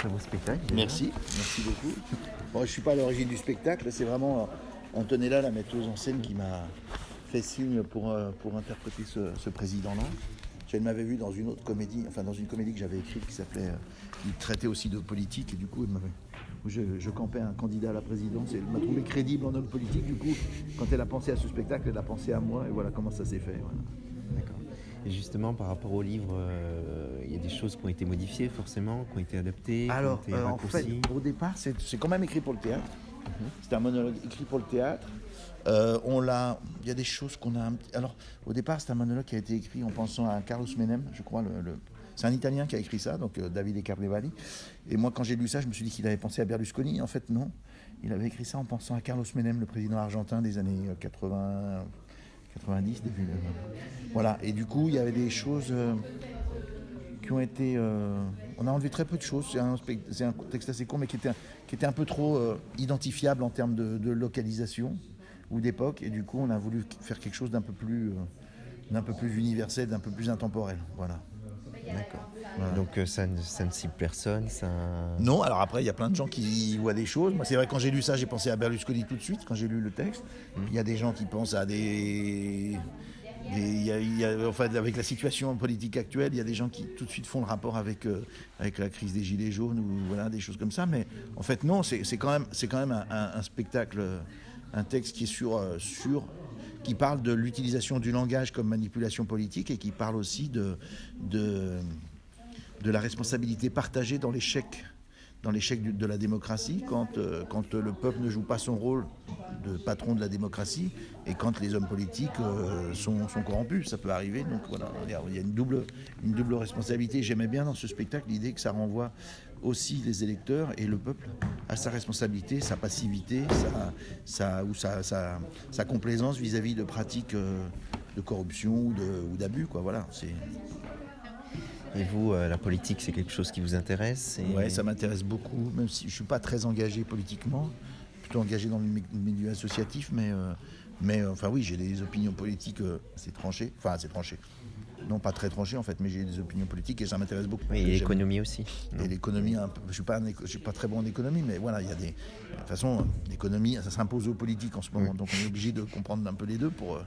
très beau spectacle. Déjà. Merci beaucoup. Bon, je ne suis pas à l'origine du spectacle, c'est vraiment Antonella, la metteuse en scène, qui m'a fait signe pour interpréter ce président-là. Elle m'avait vu dans une autre comédie, enfin dans une comédie que j'avais écrite qui traitait aussi de politique, et du coup je campais un candidat à la présidence, et elle m'a trouvé crédible en homme politique. Du coup, quand elle a pensé à ce spectacle, elle a pensé à moi, et voilà comment ça s'est fait. Voilà. D'accord. Et justement, par rapport au livre, il y a des choses qui ont été modifiées forcément, qui ont été adaptées, Alors, qui ont été en fait, raccourcies. au départ, c'est quand même écrit pour le théâtre. C'était un monologue écrit pour le théâtre. Il y a des choses qu'on a. Alors, au départ, c'est un monologue qui a été écrit en pensant à Carlos Menem, je crois. C'est un Italien qui a écrit ça, donc Davide Carnevali. Et moi, quand j'ai lu ça, je me suis dit qu'il avait pensé à Berlusconi. En fait, non. Il avait écrit ça en pensant à Carlos Menem, le président argentin des années 80, 90, début. Voilà. Et du coup, il y avait des choses qui ont été. On a enlevé très peu de choses. C'est un texte assez court, mais qui était un peu trop identifiable en termes de localisation ou d'époque, et du coup on a voulu faire quelque chose d'un peu plus universel, d'un peu plus intemporel. Voilà. D'accord. Voilà. Donc ça ne cible personne, ça. Non, alors après il y a plein de gens qui voient des choses. Moi c'est vrai, quand j'ai lu ça, j'ai pensé à Berlusconi tout de suite quand j'ai lu le texte. Il y a des gens qui pensent à enfin, avec la situation politique actuelle, il y a des gens qui tout de suite font le rapport avec la crise des Gilets jaunes, ou voilà, des choses comme ça. Mais en fait non, c'est quand même un spectacle, un texte qui est qui parle de l'utilisation du langage comme manipulation politique, et qui parle aussi de la responsabilité partagée dans l'échec de la démocratie, quand le peuple ne joue pas son rôle de patron de la démocratie, et quand les hommes politiques sont corrompus. Ça peut arriver, donc voilà, il y a une double responsabilité. J'aimais bien dans ce spectacle l'idée que ça renvoie aussi les électeurs et le peuple à sa responsabilité, sa passivité, sa complaisance vis-à-vis de pratiques de corruption ou d'abus, quoi. Voilà, c'est... Et vous, la politique, c'est quelque chose qui vous intéresse Ouais, ça m'intéresse beaucoup, même si je ne suis pas très engagé politiquement, plutôt engagé dans le milieu associatif, mais enfin oui, j'ai des opinions politiques assez tranchées, non pas très tranchées en fait, mais j'ai des opinions politiques et ça m'intéresse beaucoup. Oui, et l'économie aussi. Et l'économie, je ne suis pas très bon en économie, mais voilà, il y a de toute façon, l'économie, ça s'impose aux politiques en ce moment, donc on est obligé de comprendre un peu les deux pour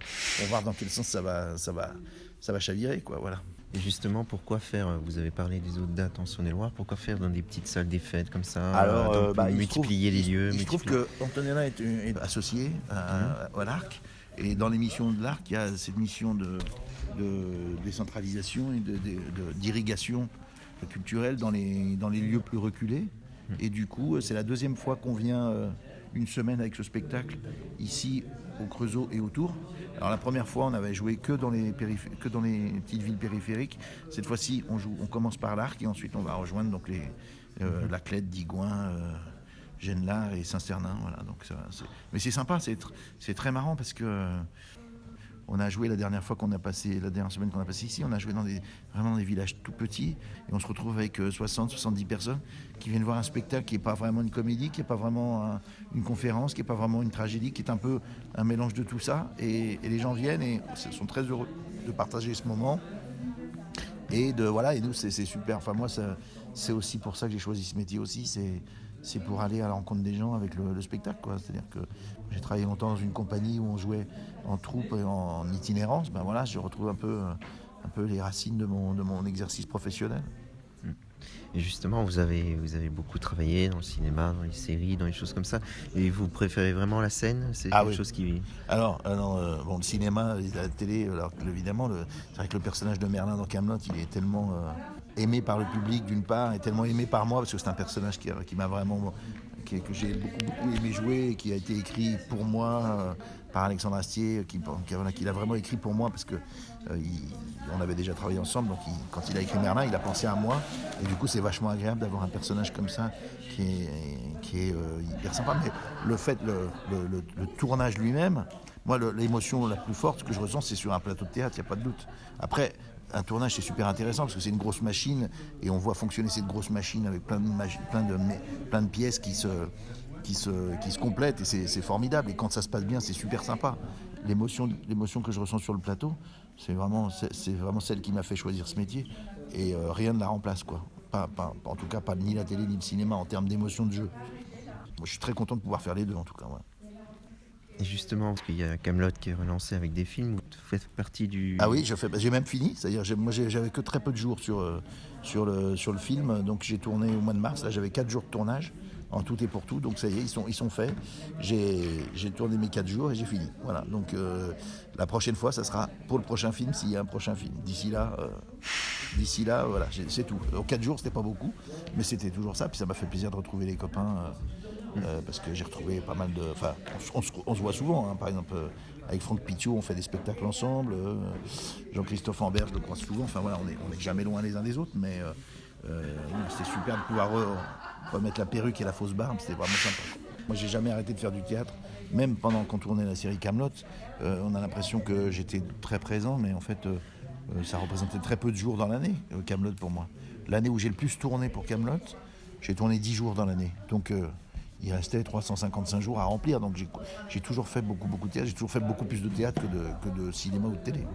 voir dans quel sens ça va chavirer, quoi, voilà. Et justement, pourquoi faire, vous avez parlé des autres dates en Saône-et-Loire, pourquoi faire dans des petites salles des fêtes comme ça, Alors, multiplier les lieux? Il se trouve que Antonella est associée à l'ARC, et dans les missions de l'ARC, il y a cette mission de décentralisation et d'irrigation culturelle dans les lieux plus reculés. Et du coup, c'est la deuxième fois qu'on vient une semaine avec ce spectacle ici au Creusot et autour. Alors la première fois, on avait joué que dans les petites villes périphériques. Cette fois-ci, on commence par l'Arc, et ensuite on va rejoindre donc la Clède, Digoin, Genelard et Saint-Cernin. Voilà, donc mais c'est sympa, c'est très marrant parce que on a joué la dernière semaine qu'on a passé ici, on a joué vraiment dans des villages tout petits, et on se retrouve avec 60-70 personnes qui viennent voir un spectacle qui n'est pas vraiment une comédie, qui n'est pas vraiment une conférence, qui n'est pas vraiment une tragédie, qui est un peu un mélange de tout ça, et les gens viennent et sont très heureux de partager ce moment. Et nous c'est super. Enfin moi c'est aussi pour ça que j'ai choisi ce métier aussi, c'est pour aller à la rencontre des gens avec le spectacle, quoi. C'est-à-dire que j'ai travaillé longtemps dans une compagnie où on jouait en troupe et en itinérance. Ben voilà, je retrouve un peu les racines de mon exercice professionnel. Et justement, vous avez beaucoup travaillé dans le cinéma, dans les séries, dans les choses comme ça. Et vous préférez vraiment la scène? C'est quelque chose qui... Alors, le cinéma, la télé, alors évidemment, c'est vrai que le personnage de Merlin dans Kaamelott, il est tellement aimé par le public d'une part, et tellement aimé par moi, parce que c'est un personnage qui m'a vraiment... que j'ai beaucoup aimé jouer, et qui a été écrit pour moi par Alexandre Astier, qui l'a vraiment écrit pour moi, parce que on avait déjà travaillé ensemble, donc quand il a écrit Merlin, il a pensé à moi, et du coup c'est vachement agréable d'avoir un personnage comme ça qui est hyper sympa. Mais le tournage lui-même, moi l'émotion la plus forte que je ressens, c'est sur un plateau de théâtre, il n'y a pas de doute. Après, un tournage c'est super intéressant parce que c'est une grosse machine, et on voit fonctionner cette grosse machine avec plein de pièces qui se complètent, et c'est formidable, et quand ça se passe bien c'est super sympa. L'émotion que je ressens sur le plateau, c'est vraiment celle qui m'a fait choisir ce métier, et rien ne la remplace, quoi. en tout cas pas ni la télé ni le cinéma en termes d'émotion de jeu. Moi, je suis très content de pouvoir faire les deux en tout cas. Ouais. Et justement, parce qu'il y a Kaamelott qui est relancé avec des films, vous faites partie du... Ah oui, j'ai même fini, c'est-à-dire j'avais que très peu de jours sur le film, donc j'ai tourné au mois de mars, là j'avais 4 jours de tournage, en tout et pour tout, donc ça y est, ils sont faits, j'ai tourné mes 4 jours et j'ai fini, voilà, donc la prochaine fois, ça sera pour le prochain film, s'il y a un prochain film, d'ici là, voilà, c'est tout. 4 jours, c'était pas beaucoup, mais c'était toujours ça, puis ça m'a fait plaisir de retrouver les copains, parce que j'ai retrouvé pas mal de... Enfin, on se voit souvent, hein, par exemple, avec Franck Pitiot, on fait des spectacles ensemble, Jean-Christophe Ambert, je le croise souvent, enfin voilà, on est jamais loin les uns des autres, mais c'était super de pouvoir remettre la perruque et la fausse barbe, c'était vraiment sympa. Moi, j'ai jamais arrêté de faire du théâtre, même pendant qu'on tournait la série Kaamelott, on a l'impression que j'étais très présent, mais en fait, ça représentait très peu de jours dans l'année, Kaamelott pour moi. L'année où j'ai le plus tourné pour Kaamelott, j'ai tourné 10 jours dans l'année, donc... il restait 355 jours à remplir, donc j'ai toujours fait beaucoup de théâtre, j'ai toujours fait beaucoup plus de théâtre que de cinéma ou de télé.